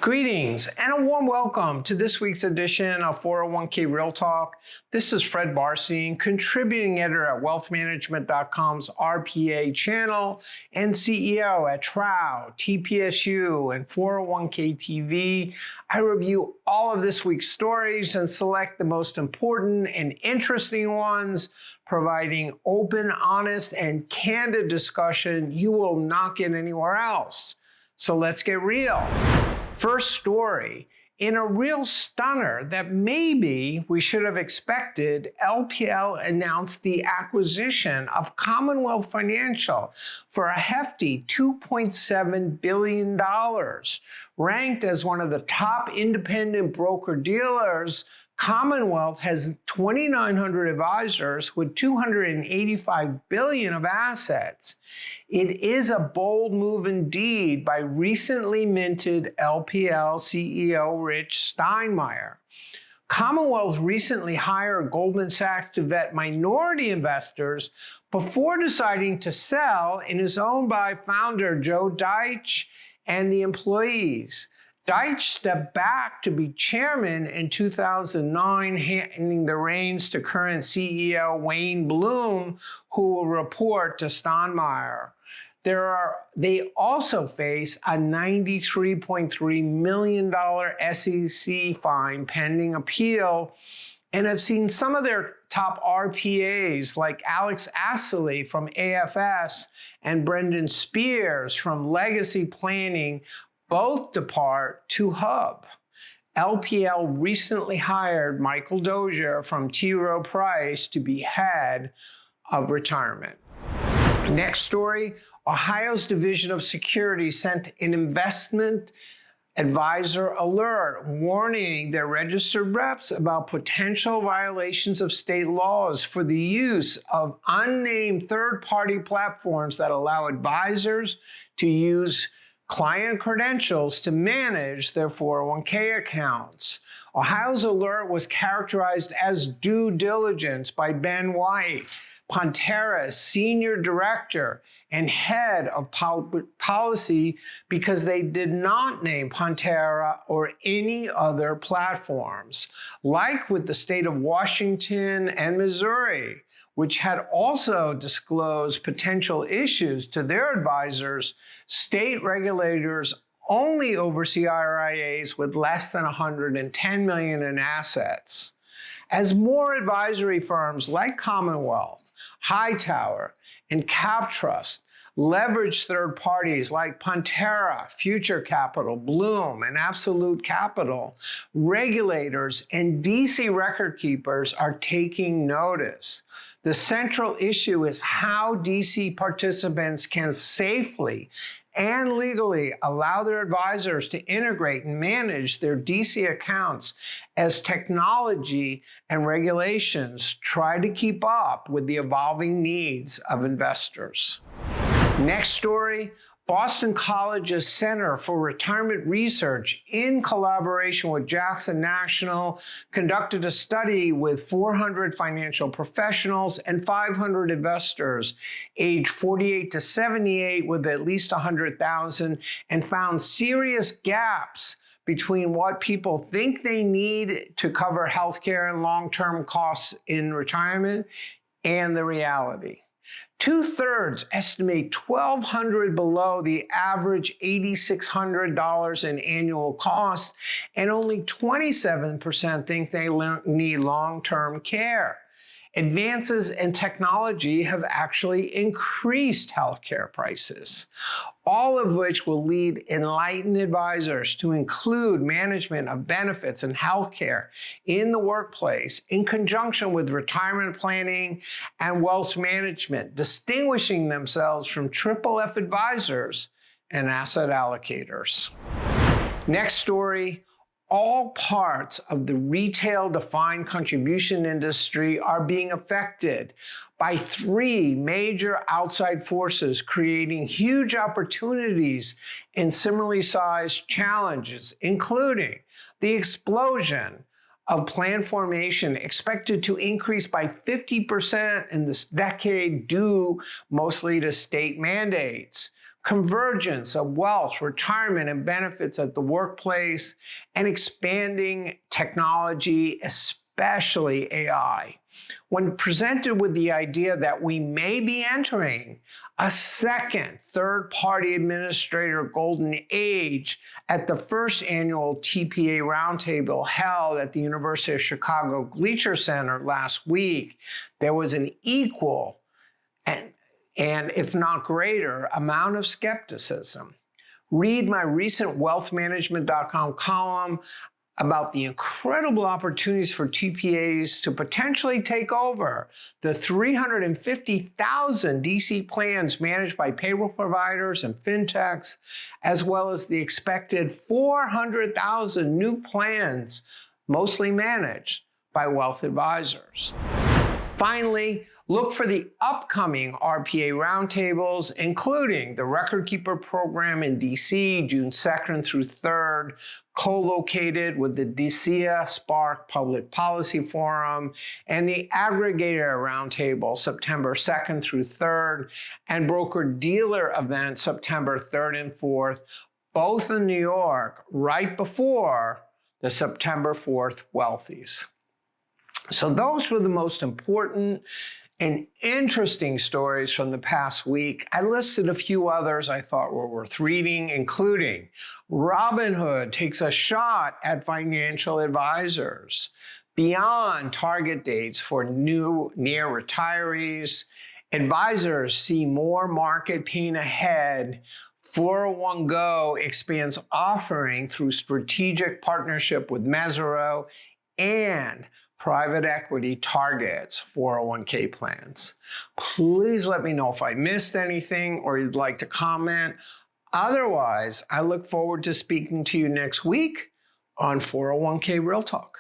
Greetings and a warm welcome to this week's edition of 401k Real Talk. This is Fred Barstein, contributing editor at wealthmanagement.com's RPA channel and CEO at Trow, TPSU, and 401k TV. I review all of this week's stories and select the most important and interesting ones, providing open, honest, and candid discussion you will not get anywhere else. So let's get real. First story, in a real stunner that maybe we should have expected, LPL announced the acquisition of Commonwealth Financial for a hefty $2.7 billion. Ranked as one of the top independent broker-dealers, Commonwealth has 2,900 advisors with $285 billion of assets. It is a bold move indeed by recently minted LPL CEO Rich Steinmeier. Commonwealth recently hired Goldman Sachs to vet minority investors before deciding to sell, and is owned by founder Joe Deitch and the employees. Deitch stepped back to be chairman in 2009, handing the reins to current CEO Wayne Bloom, who will report to Steinmeier. They also face a $93.3 million SEC fine pending appeal, and have seen some of their top RPAs like Alex Astley from AFS and Brendan Spears from Legacy Planning both depart to Hub. LPL recently hired Michael Dozier from T. Rowe Price to be head of retirement. Next story, Ohio's Division of Securities sent an investment advisor alert warning their registered reps about potential violations of state laws for the use of unnamed third-party platforms that allow advisors to use client credentials to manage their 401k accounts. Ohio's alert was characterized as due diligence by Ben White, Pantera's senior director and head of policy, because they did not name Pantera or any other platforms. Like with the state of Washington and Missouri, which had also disclosed potential issues to their advisors, state regulators only oversee RIAs with less than $110 million in assets. As more advisory firms like Commonwealth, Hightower, and CapTrust leverage third parties like Pantera, Future Capital, Bloom, and Absolute Capital, regulators and DC record keepers are taking notice. The central issue is how DC participants can safely and legally allow their advisors to integrate and manage their DC accounts as technology and regulations try to keep up with the evolving needs of investors. Next story, Boston College's Center for Retirement Research, in collaboration with Jackson National, conducted a study with 400 financial professionals and 500 investors aged 48 to 78 with at least 100,000, and found serious gaps between what people think they need to cover healthcare and long-term costs in retirement and the reality. 2/3 estimate $1,200 below the average $8,600 in annual cost, and only 27% think they need long-term care. Advances in technology have actually increased healthcare prices, all of which will lead enlightened advisors to include management of benefits and healthcare in the workplace in conjunction with retirement planning and wealth management, distinguishing themselves from triple F advisors and asset allocators. Next story. All parts of the retail defined contribution industry are being affected by three major outside forces, creating huge opportunities and similarly sized challenges, including the explosion of plan formation, expected to increase by 50% in this decade due mostly to state mandates. convergence of wealth, retirement, and benefits at the workplace, and expanding technology, especially AI. When presented with the idea that we may be entering a second third-party administrator golden age at the first annual TPA roundtable held at the University of Chicago Gleacher Center last week, there was an equal and if not greater amount of skepticism. Read my recent wealthmanagement.com column about the incredible opportunities for TPAs to potentially take over the 350,000 DC plans managed by payroll providers and fintechs, as well as the expected 400,000 new plans, mostly managed by wealth advisors. Finally, look for the upcoming RPA roundtables, including the Record Keeper program in DC, June 2nd through 3rd, co-located with the DCEA Spark Public Policy Forum, and the Aggregator Roundtable, September 2nd through 3rd, and Broker-Dealer event, September 3rd and 4th, both in New York, right before the September 4th Wealthies. So those were the most important and interesting stories from the past week. I listed a few others I thought were worth reading, including Robinhood takes a shot at financial advisors beyond target dates for new near retirees. Advisors see more market pain ahead. 401go expands offering through strategic partnership with Mesirow, and private equity targets 401k plans. Please let me know if I missed anything or you'd like to comment. Otherwise, I look forward to speaking to you next week on 401k Real Talk.